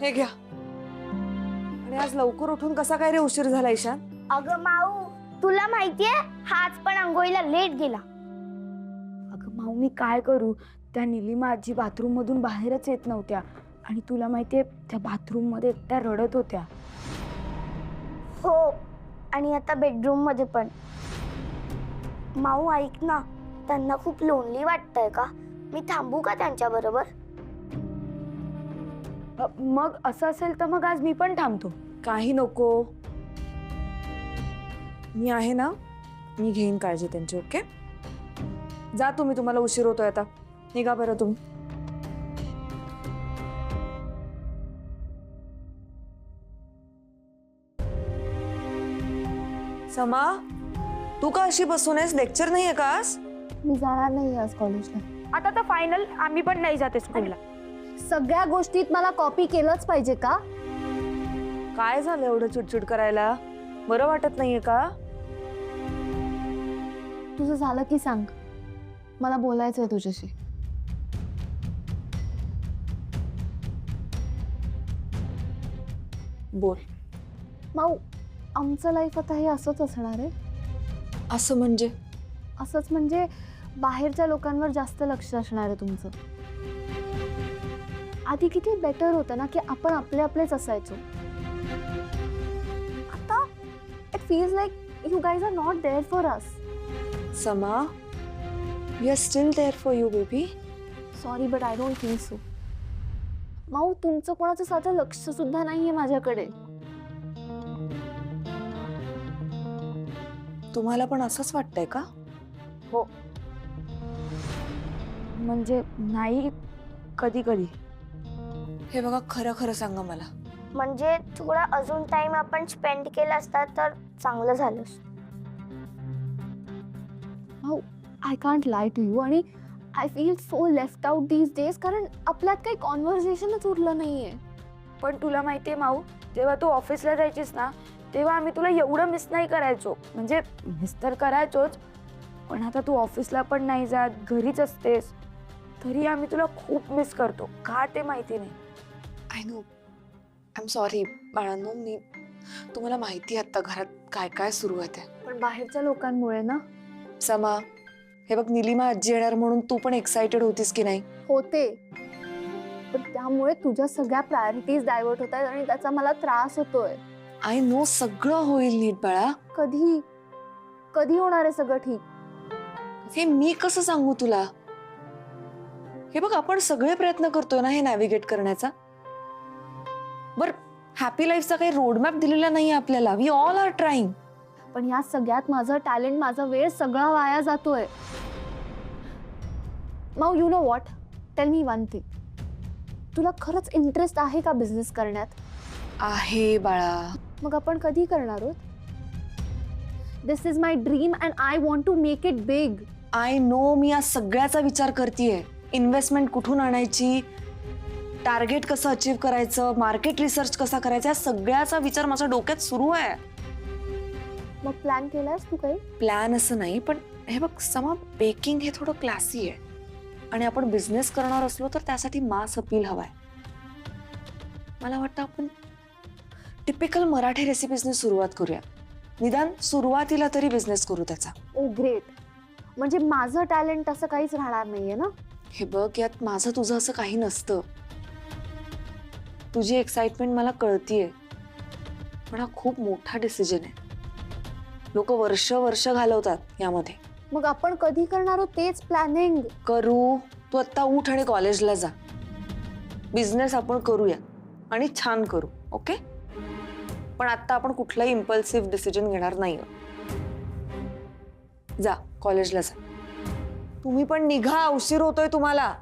हे घ्या. आणि आज लवकर उठून कसा काय रे उशीर झाला ईशान? अगं माऊ, तुला माहितीये हा आज पण अंघोळीला लेट गेला. अगं माऊ, मी काय करू? त्या निलिमा आजी बाथरूम मधून बाहेरच येत नव्हत्या आणि तुला माहितीये त्या बाथरूम मध्ये त्या रडत होत्या. हो, आणि आता बेडरूम मध्ये पण. माऊ ऐक ना, त्यांना खूप लोनली वाटतंय का? मी थांबू का त्यांच्या बरोबर? मग असं असेल तर मग आज मी पण थांबतो. काही नको, मी आहे ना, मी घेईन काळजी त्यांची. ओके, जा तुम्ही, तुम्हाला उशीर होतोय आता. निघा बरं तुम्ही. समा, तू का अशी बसून आहेस? लेक्चर नाहीये का आज? मी जाणार नाही आज कॉलेजला. आता तर फायनल, आम्ही पण नाही जाते स्कूलला. सगळ्या गोष्टीत मला कॉपी केलंच पाहिजे का? काय झालं एवढं चिडचिड करायला? बरं वाटत नाहीये का? तुझं झालं की सांग, मला बोलायचंय तुझ्याशी. बोल. माऊ, आमचं लाईफ आता हे असंच असणार आहे. असं म्हणजे? असंच म्हणजे बाहेरच्या लोकांवर जास्त लक्ष असणार आहे तुमचं. आधी किती बेटर होतं ना की आपण आपले आपलेच असायचो. आता it feels like you guys are not there for us. समा, we are still there for you baby. Sorry but I don't think so. माऊ, तुमचं कोणाचं साधं लक्ष सुद्धा नाहीये माझ्याकडे. तुम्हाला पण असंच वाटतंय का? हो, म्हणजे नाही, कधी कधी. हे बघा, खरं खरं सांगा मला. म्हणजे थोडा अजून टाइम आपण स्पेंड केला असता तर चांगलं झालं. माऊ, I can't lie to you आणि I feel so left out these days, कारण आपल्यात काही कॉन्व्हर्सेशनच उरलं नाहीये. पण तुला माहितीये माऊ, जेव्हा तू ऑफिसला जायचीस ना, तेव्हा आम्ही तुला एवढं मिस नाही करायचो. म्हणजे मिस तर करायचोच, पण आता तू ऑफिसला पण नाही जात, घरीच असतेस, तरी आम्ही तुला खूप मिस करतो. का ते माहिती नाही. I know, I am sorry बाळांनो. मी तुम्हाला माहिती आहे आता घरात काय काय सुरू आहे ते. पण बाहेरच्या लोकांमुळे ना. समा, हे बघ, निलिमा आजी येणार म्हणून तू पण एक्साइटेड होतीस की नाही? होते, पण त्यामुळे तुझ्या सगळ्या प्रायोरिटीज डायव्हर्ट होत आहेत आणि त्याचा मला त्रास होतोय. आय नो, सगळं होईल नीट बाळा. कधी कधी होणार आहे सगळं ठीक? हे मी कसं सांगू तुला? हे बघ, आपण सगळे प्रयत्न करतोय ना हे नॅव्हिगेट करण्याचा. बर, हॅपी लाईफचा काही रोडमॅप दिलेला नाही आपल्याला. We all are trying. पण या सगळ्यात माझं टॅलेंट, माझा वेळ सगळा वाया जातोय. माऊ, you know what, tell me one thing. तुला खरंच इंटरेस्ट आहे का बिझनेस करण्यात? आहे बाळा. मग आपण कधी करणार आहोत? This is my dream and I want to make it big. I know, मी आज सगळ्याचा विचार करतेय. इन्व्हेस्टमेंट कुठून आणायची, टार्गेट कसं अचीव करायचं, मार्केट रिसर्च कसा करायचा, या सगळ्याचा विचार माझ्या डोक्यात सुरू आहे. मग प्लॅन केलास तू काही? प्लॅन असं नाही, पण हे बघ समा, बेकिंग हे थोडं क्लासी आहे आणि आपण बिझनेस करणार असलो तर त्यासाठी मास अपील हवाय. मला वाटतं आपण टिपिकल मराठी रेसिपीजने सुरुवात करूया. निदान सुरुवातीला तरी बिझनेस करू त्याचा. ओ ग्रेट. म्हणजे माझं टॅलेंट असं काहीच राहणार नाहीये ना? हे बघ, यात माझं तुझं असं काही नसतं. तुझी एक्साइटमेंट मला कळतीये, पण हा खूप मोठा डिसिजन आहे. लोक वर्ष वर्ष घालवतात यामध्ये. मग आपण कधी करणार आहोत तेच प्लॅनिंग करू. तू आत्ता उठ आणि कॉलेजला जा. बिझनेस आपण करूया आणि छान करू. ओके, पण आता आपण कुठलाही इम्पल्सिव्ह डिसिजन घेणार नाही. जा कॉलेजला जा. तुम्ही पण निघा, उशीर होतोय तुम्हाला.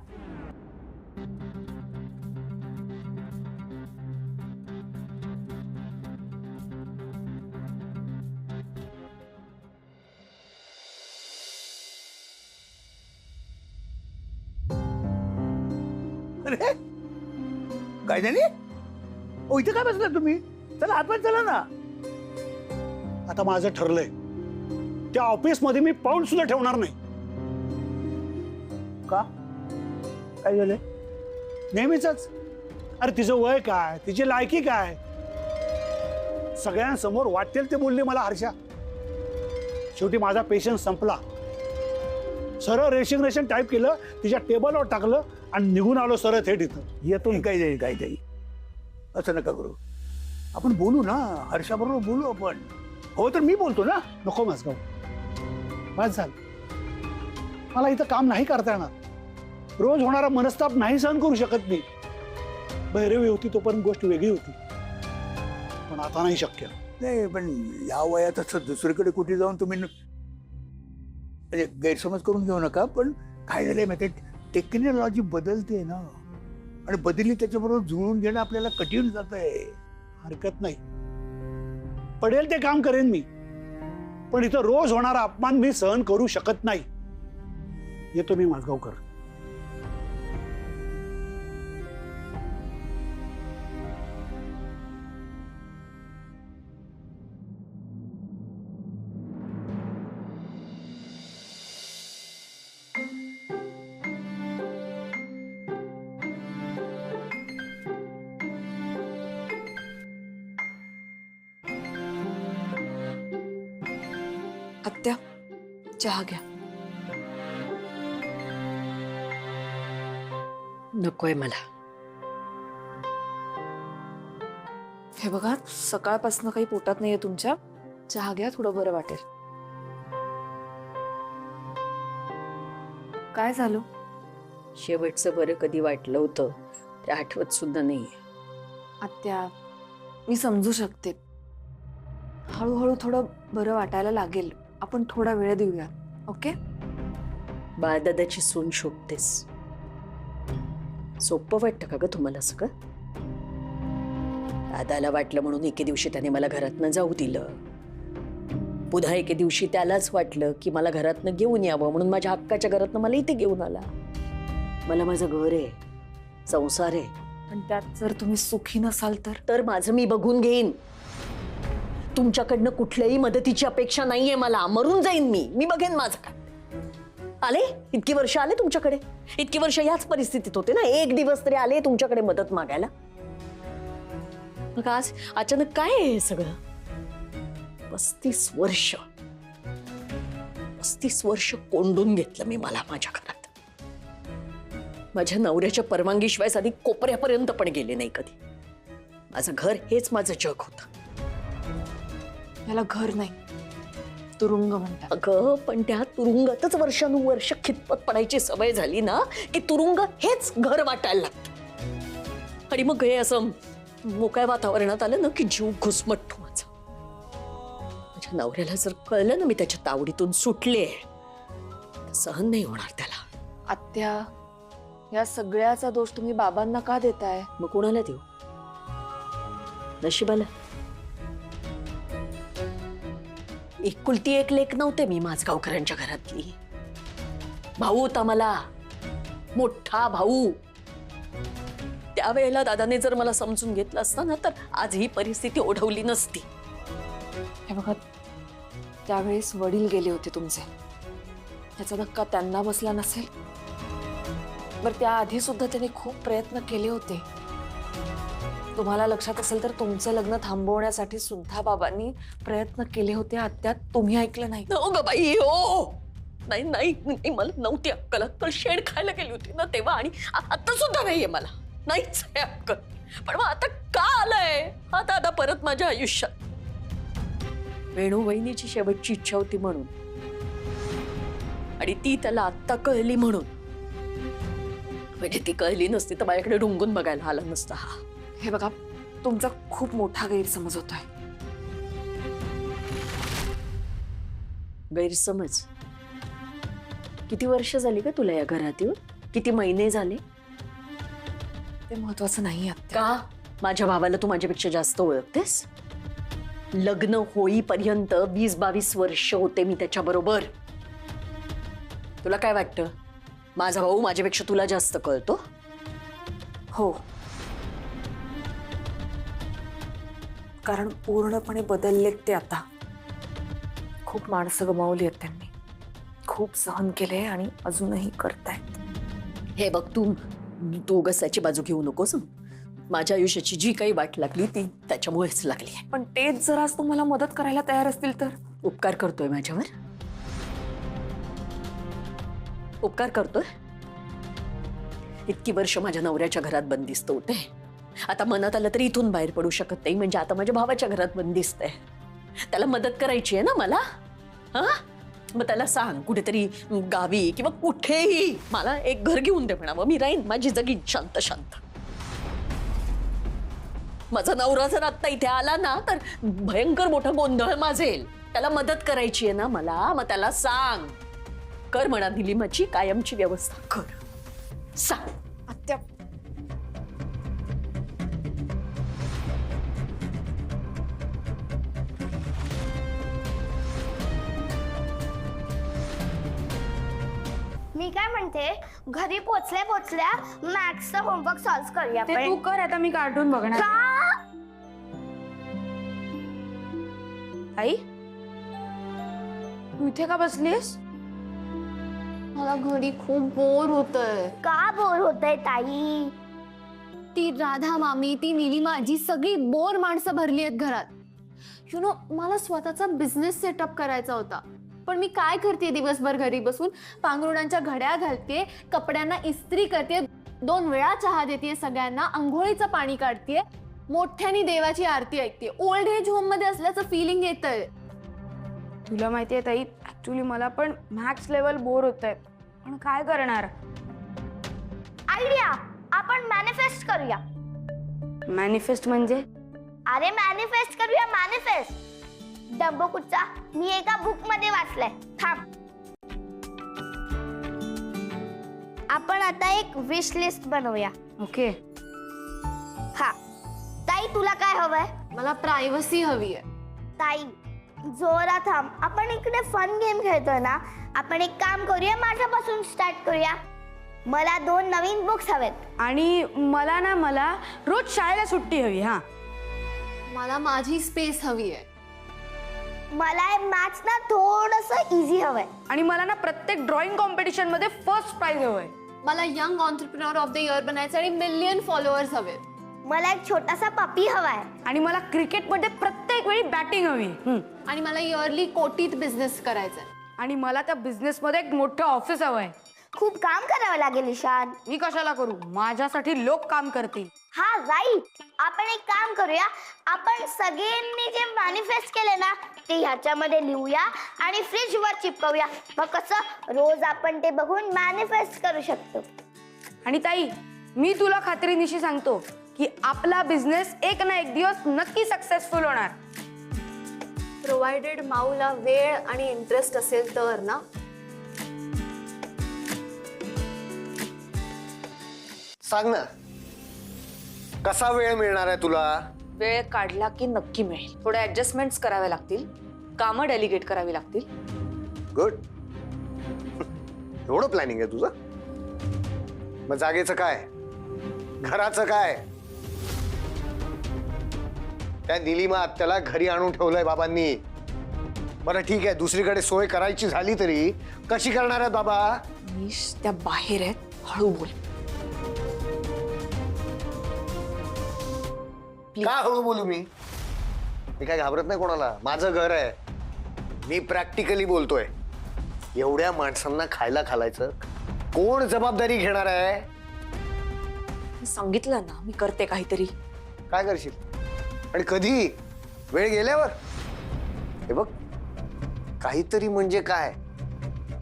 अरे काय झाली? ओ, इथे काय बसला तुम्ही? चला आतमध्ये चला ना. आता माझं ठरलंय, त्या ऑफिस मध्ये मी पाऊल सुद्धा ठेवणार नाही. का? काय झालंय? नेहमीच अरे तिचं वय काय, तिची लायकी काय, सगळ्यांसमोर वाटेल ते बोलली मला हर्षा. शेवटी माझा पेशन्स संपला. सरळ रेशन टाईप केलं, तिच्या टेबलवर टाकलं आणि निघून आलो सरळ थेट इथं. येतो काय जाईल काय जाईल, असं नका करू. आपण बोलू ना, हर्षाबरोबर बोलू आपण. हो तर मी बोलतो ना. नको माझगाव, बस झालं. मला इथं काम नाही करता येणार. रोज होणारा मनस्ताप नाही सहन करू शकत मी. भैरवी होती तोपर्यंत गोष्ट वेगळी होती, पण आता नाही शक्य. नाही पण या वयात असं दुसरीकडे कुठे जाऊन तुम्ही म्हणजे गैरसमज करून घेऊ नका. पण काय झालंय माहिती, टेक्नॉलॉजी बदलते ना, आणि बदलली त्याच्याबरोबर जुळून घेणं आपल्याला कठीण जात आहे. हरकत नाही, पडेल ते काम करेन मी, पण इथं रोज होणारा अपमान मी सहन करू शकत नाही. येतो मी माझगावकर. आत्या, चहा घ्या. नकोय मला. हे बघा, सकाळपासून काही पोटात नाहीये तुमच्या. चहा घ्या, थोडं बरं वाटेल. काय झालं? शेवटचं बरं कधी वाटलं होतं ते आठवत सुद्धा नाहीये. आत्या, मी समजू शकते. हळूहळू थोडं बरं वाटायला लागेल. आपण थोडा वेळ देऊया, ओके? बाळदादाची सून शोधतेस. सोपं वाटतं का ग तुम्हाला सगळं? दादाला वाटलं म्हणून एके दिवशी त्याने मला घरातनं जाऊ दिलं. पुन्हा एके दिवशी त्यालाच वाटलं की मला घरातनं घेऊन यावं म्हणून माझ्या हक्काच्या घरातनं मला इथे घेऊन आला. मला माझं घर आहे, संसार आहे. पण त्यात जर तुम्ही सुखी नसाल तर माझं मी बघून घेईन. तुमच्याकडनं कुठल्याही मदतीची अपेक्षा नाहीये मला. मरून जाईन मी बघेन माझं काय. आले इतकी वर्ष, आले तुमच्याकडे इतकी वर्ष, याच परिस्थितीत होते ना. एक दिवस तरी आले तुमच्याकडे मदत मागायला. मग आज अचानक काय आहे हे सगळं? 35 वर्ष कोंडून घेतलं मी मला माझ्या घरात. माझ्या नवऱ्याच्या परवानगीशिवाय साधी कोपऱ्यापर्यंत पण गेले नाही कधी. माझं घर हेच माझं जग होतं. याला घर नाही, तुरुंग म्हणतात. अगं पण त्या तुरुंगातच वर्षानुवर्ष खितपत पडायची सवय झाली ना, की तुरुंग हेच घर वाटायला लागतं. आणि मग हे असं मोकळ्या वातावरणात आलं ना की जीव घुसमटतो माझा. माझ्या नवऱ्याला जर कळलं ना मी त्याच्या तावडीतून सुटले, तर सहन नाही होणार त्याला. आत्या, या सगळ्याचा दोष तुम्ही बाबांना का देताय? मग कोणाला देऊ? नशिबाला. एकुलती एक लेक नव्हते मी माझगावकरांच्या घरातली. भाऊ होता मला, मोठा भाऊ. त्यावेळेला दादाने जर मला समजून घेतलं असतं ना, तर आज ही परिस्थिती ओढवली नसती. हे बघा, त्यावेळेस वडील गेले होते तुमचे. त्याचा धक्का त्यांना बसला नसेल. बरं, त्याआधी सुद्धा त्यांनी खूप प्रयत्न केले होते. तुम्हाला लक्षात असेल तर तुमचं लग्न थांबवण्यासाठी सुद्धा बाबांनी प्रयत्न केले होते. आत्या, तुम्ही ऐकलं नाही. हो ग बाई, हो. नाही नाही नाही, मला नव्हती अक्कल. अक्कल शेण खायला गेली होती ना तेव्हा, आणि आता सुद्धा नाहीये मला. नाहीच आहे अक्कल. पण मग आता का आलंय हा दादा परत माझ्या आयुष्यात? वेणू वहिनीची शेवटची इच्छा होती म्हणून, आणि ती त्याला आत्ता कळली म्हणून. म्हणजे ती कळली नसती तर माझ्याकडे ढुंगून बघायला आला नसता हा. हे बघा, तुमचा खूप मोठा गैरसमज होतोय. गैरसमज? किती वर्ष झाली का तुला या घरात येऊन? किती महिने झाले? ते महत्वाचं नाही आत्या. का? माझ्या भावाला तू माझ्यापेक्षा जास्त ओळखतेस? लग्न होईपर्यंत 20-22 वर्ष होते मी त्याच्या बरोबर. तुला काय वाटतं, माझा भाऊ माझ्यापेक्षा तुला जास्त कळतो? हो, कारण पूर्णपणे बदललेत ते आता. खूप माणसं गमावली आहेत त्यांनी. खूप सहन केले आणि अजूनही करतायत. हे बघ, तू उगाच त्याची बाजू घेऊ नकोस. माझ्या आयुष्याची जी काही वाट लागली ती त्याच्यामुळेच लागली आहे. पण तेच जर आज तुम्हाला मदत करायला तयार असतील तर? उपकार करतोय माझ्यावर? उपकार करतोय? इतकी वर्ष माझ्या नवऱ्याच्या घरात बंदिस्त होते, आता मनात आलं तरी इथून बाहेर पडू शकत नाही, म्हणजे आता माझ्या भावाच्या घरात बंदिस्त आहे. त्याला मदत करायची आहे ना मला, हा? मग त्याला सांग कुठेतरी गावी किंवा कुठेही मला एक घर घेऊन दे म्हणावं, मी राहीन माझी जगीन शांत शांत. माझा नवरा जर आत्ता इथे आला ना तर भयंकर मोठा गोंधळ माजेल. त्याला मदत करायची आहे ना मला, मग त्याला सांग कर म्हणा निलिमाची कायमची व्यवस्था कर, सांग. आत्या, मी काय म्हणते, घरी पोचल्या पोचल्या मॅथ्सचा होमवर्क सॉल्व करूया ते तू आपण. कर, आता मी कार्टून बघणार. का? आई तू इथे का बसलीस? मला घरी खूप बोर होतंय. का बोर होतंय ताई? ती राधा मामी, ती निलिमा आजी, सगळी बोर माणसं भरली आहेत घरात. यु नो, मला स्वतःचा बिझनेस सेटअप करायचा होता, पण मी काय करते दिवसभर घरी बसून? पांघरुणांच्या घड्या घालते, कपड्यांना इस्त्री करते, 2 वेळा चहा देते सगळ्यांना, अंघोळीचं पाणी काढते, मोठ्याने देवाची आरती ऐकते. ओल्ड एज होम मध्ये असल्याचं फिलिंग येतंय. तुला माहितीये ताई, ऍक्च्युली मला पण मॅक्स लेवल बोर होत आहे, पण काय करणार? आयडिया, आपण मॅनिफेस्ट करूया. मॅनिफेस्ट म्हणजे? अरे मॅनिफेस्ट करूया, मॅनिफेस्ट. डंबोकुटचा मी एका बुक मध्ये वाचलाय, थांब. आपण आता एक विश लिस्ट बनवूया. ओके. हा ताई, तुला काय हवंय? मला प्रायव्हसी हवी आहे. ताई जोरात थांब, आपण इकडे फन गेम खेळतोय ना. आपण एक काम करूया, माझ्यापासून स्टार्ट करूया. मला 2 नवीन बुक्स हवेत. आणि मला रोज शाळेला सुट्टी हवी. हा, मला माझी स्पेस हवी आहे. मला मॅथ्स ना थोडस इझी हवंय. आणि मला ना प्रत्येक ड्रॉइंग कॉम्पिटिशन मध्ये फर्स्ट प्राइज हवंय. मला young entrepreneur of the year बनायचं आणि 1 मिलियन फॉलोअर्स हवेत. मला एक छोटासा पपी हवाय. आणि मला क्रिकेटमध्ये प्रत्येक वेळी बॅटिंग हवी. आणि मला इयरली कोटीत बिझनेस करायचा आहे. आणि मला त्या बिझनेस मध्ये एक मोठं ऑफिस हवंय. खूप काम करावं लागेल ईशान. मी कशाला करू? माझ्यासाठी लोक काम करतील. हा राईट. आपण एक काम करूया, आपण सगळ्यांनी जे मॅनिफेस्ट केले ना ते ह्याच्यामध्ये लिहूया आणि फ्रीज वर चिपकवूया. मग कसं रोज आपण ते बघून मॅनिफेस्ट करू शकतो. आणि ताई, मी तुला खात्रीनिशी सांगतो की आपला बिझनेस एक ना एक दिवस नक्की सक्सेसफुल होणार. प्रोव्हाइडेड माऊला वेळ आणि इंटरेस्ट असेल तर ना. सांग ना, कसा वेळ मिळणार आहे तुला? वेळ काढला की नक्की मिळेल. थोड्या ऍडजस्टमेंट्स कराव्या लागतील, कामं डेलिगेट करावी लागतील. गुड. एवढं प्लॅनिंग आहे तुझं? मग जागेचं काय, घराचं काय? त्या निलिमा आत्याला घरी आणून ठेवलंय बाबांनी. बरं ठीक आहे, दुसरीकडे सोय करायची झाली तरी कशी करणार आहेत बाबा? मनीष, त्या बाहेर आहेत, हळू बोल. का हळू बोलू मी? मी काय घाबरत नाही कोणाला. माझं घर आहे, मी प्रॅक्टिकली बोलतोय. एवढ्या माणसांना खायला घालायचं कोण जबाबदारी घेणार आहे? मी सांगितलं ना, मी करते काहीतरी. काय करशील आणि कधी? वेळ गेल्यावर? हे बघ, काहीतरी म्हणजे काय?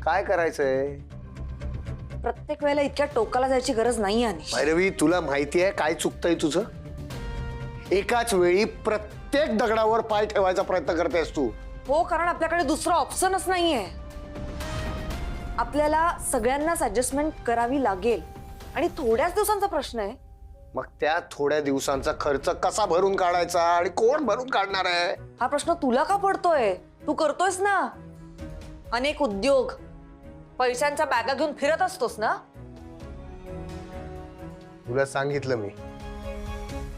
काय करायचंय? प्रत्येक वेळेला इतक्या टोकाला जायची गरज नाही आहे. भैरवी, तुला माहिती आहे काय चुकतंय तुझं? एकाच वेळी प्रत्येक दगडावर पाय ठेवायचा प्रयत्न करतेस तू. हो, कारण आपल्याकडे दुसरं ऑप्शनच नाहीये. आपल्याला सगळ्यांनाच ऍडजस्टमेंट करावी लागेल आणि थोड्याच दिवसांचा प्रश्न आहे. मग त्या थोड्या दिवसांचा खर्च कसा भरून काढायचा आणि कोण भरून काढणार आहे? हा प्रश्न तुला का पडतोय? तू करतोयस ना अनेक उद्योग, पैशांच्या बॅगा घेऊन फिरत असतोस ना. तुला सांगितलं मी,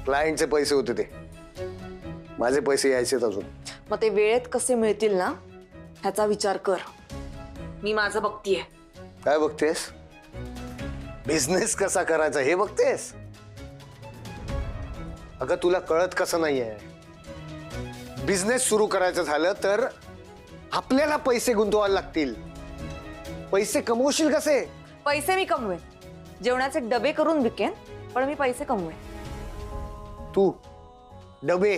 क्लायंटचे पैसे होते ते, माझे पैसे यायचेत अजून. मग ते वेळेत कसे मिळतील ना ह्याचा विचार कर. मी माझं बघतीये. काय बघतेस? बिझनेस कसा करायचा हे बघतेस? अगं तुला कळत कसं नाहीये, बिझनेस सुरू करायचं झालं तर आपल्याला पैसे गुंतवायला लागतील. पैसे कमवशील कसे? पैसे मी कमवेन, जेवणाचे डबे करून विकेन, पण मी पैसे कमवेन. तू डबे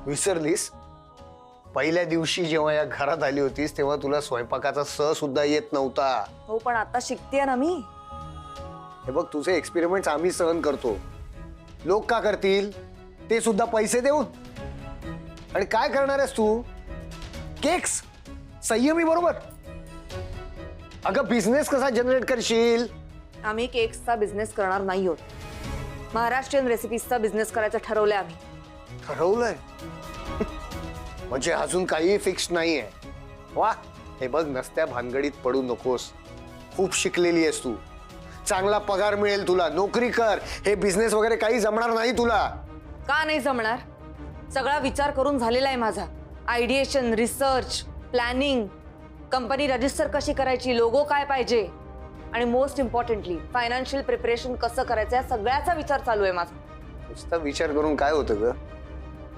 विसरलीस? पहिल्या दिवशी जेव्हा या घरात आली होतीस तेव्हा तुला स्वयंपाकाचा स सुद्धा येत नव्हता. हो, पण आता शिकतेय ना मी. हे बघ, तुझे एक्सपेरिमेंट आम्ही सहन करतो, लोक का करतील? ते सुद्धा पैसे देऊन. आणि काय करणार आहेस तू? केक्स संयमी बरोबर. अगं बिझनेस कसा जनरेट करशील? आम्ही केक्सचा बिझनेस करणार नाही आहोत. महाराष्ट्रीयन रेसिपीजचा बिझनेस करायचं ठरवलंय आम्ही. ठरवलंय म्हणजे अजून काही फिक्स नाहीये. वा, हे बघ, नसत्या भानगडीत पडू नकोस. खूप शिकलेली आहेस तू, चांगला पगार मिळेल तुला, नोकरी कर. हे बिझनेस वगैरे काही जमणार नाही तुला. का नाही जमणार? सगळा विचार करून झालेला आहे माझा. आयडिएशन, रिसर्च, प्लॅनिंग, कंपनी रजिस्टर कशी करायची, लोगो काय पाहिजे, आणि मोस्ट इम्पॉर्टंटली फायनान्शियल प्रिपरेशन कसं करायचं, या सगळ्याचा विचार चालू आहे माझा. नुसता विचार करून काय होतं ग?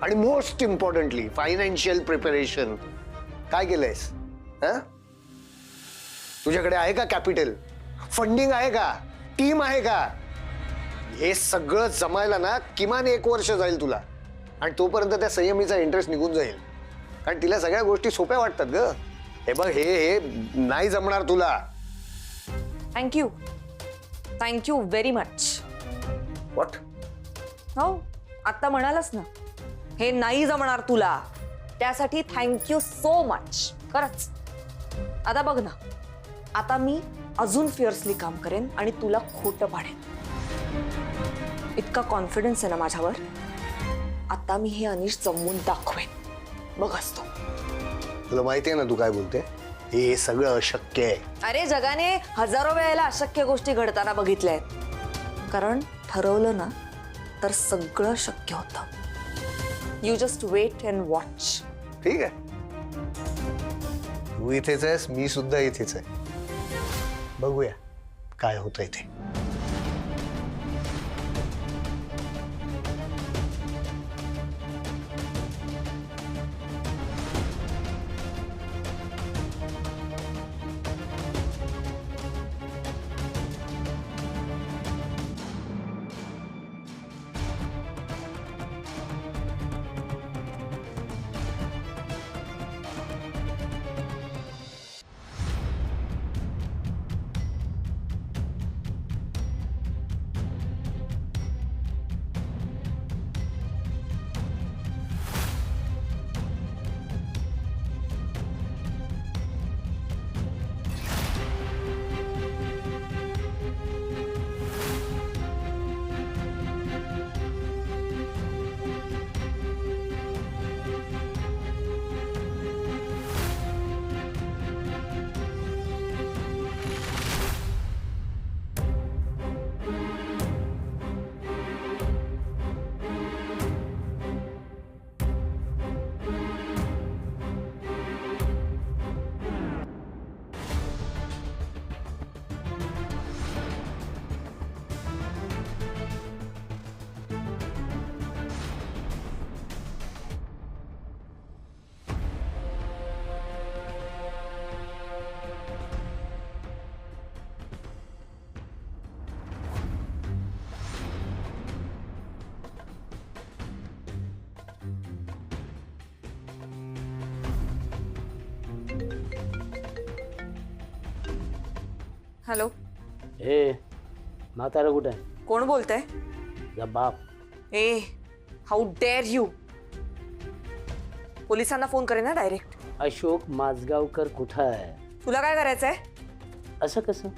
आणि मोस्ट इम्पॉर्टंटली फायनान्शियल प्रिपरेशन काय केलंयस? तुझ्याकडे आहे का कॅपिटल? फंडिंग आहे का? टीम आहे का? हे सगळं जमायला ना किमान 1 वर्ष जाईल तुला. आणि तोपर्यंत त्या संयमीचा इंटरेस्ट निघून जाईल, कारण तिला सगळ्या गोष्टी सोप्या वाटतात ग. हे बघ, हे नाही जमणार तुला. Thank you very much. व्हॉट? हो, आता म्हणालच ना, हे नाही जमणार तुला, त्यासाठी थँक्यू सो मच. खरंच. आता बघ ना, आता मी अजून फिअर्सली काम करेन आणि तुला खोटं पाडेन. इतका कॉन्फिडन्स आहे ना माझ्यावर. आता मी हे अनिश जमवून दाखवेन, बघ असतो. तुला माहितीये ना तू काय बोलते? हे सगळं अशक्य आहे. अरे, जगाने हजारो वेळेला अशक्य गोष्टी घडताना बघितल्या आहेत. कारण ठरवलं ना तर सगळं शक्य होतं. You just wait and watch. ठीक आहे, तू इथेच आहेस, मी सुद्धा इथेच आहे. बघूया काय होतंय ते. हॅलो, ए म्हातारा कुठे आहे? कोण बोलतंय? जा बाप. ए, हाऊ डेअर यू. पोलिसांना फोन करेन ना डायरेक्ट. अशोक माझगावकर कुठं आहे? तुला काय करायचंय? असं कसं?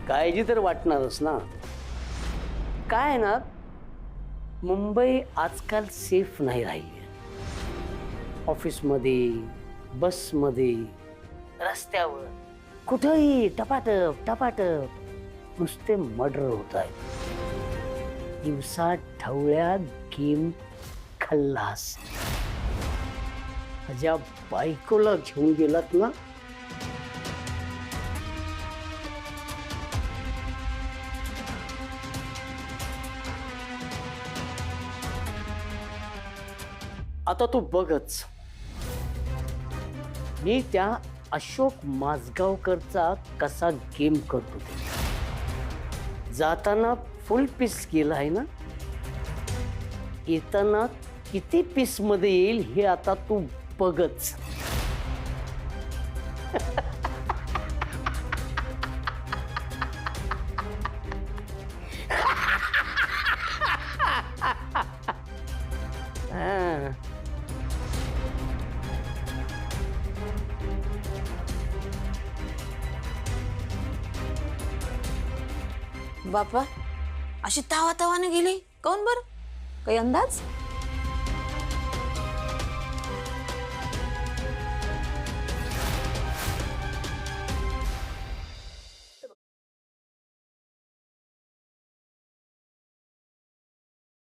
काळजी तर वाटणारच ना. काय ना, मुंबई आजकाल सेफ नाही राहिली. ऑफिसमध्ये, बसमध्ये, रस्त्यावर, कुठंही टपाटप टपाटप नुसते मर्डर होत आहेत. दिवसा ढवळ्या गेम खल्लास. माझ्या बायकोला घेऊन गेलात ना, आता तू बघच, मी त्या अशोक माजगावकरचा कसा गेम करतो ते. जाताना फुल पीस केला आहे ना, येताना किती पीस मध्ये येईल हे आता तू बघच. हा. बापा, अशी तावा तावाने गेली कोण बर? काही अंदाज?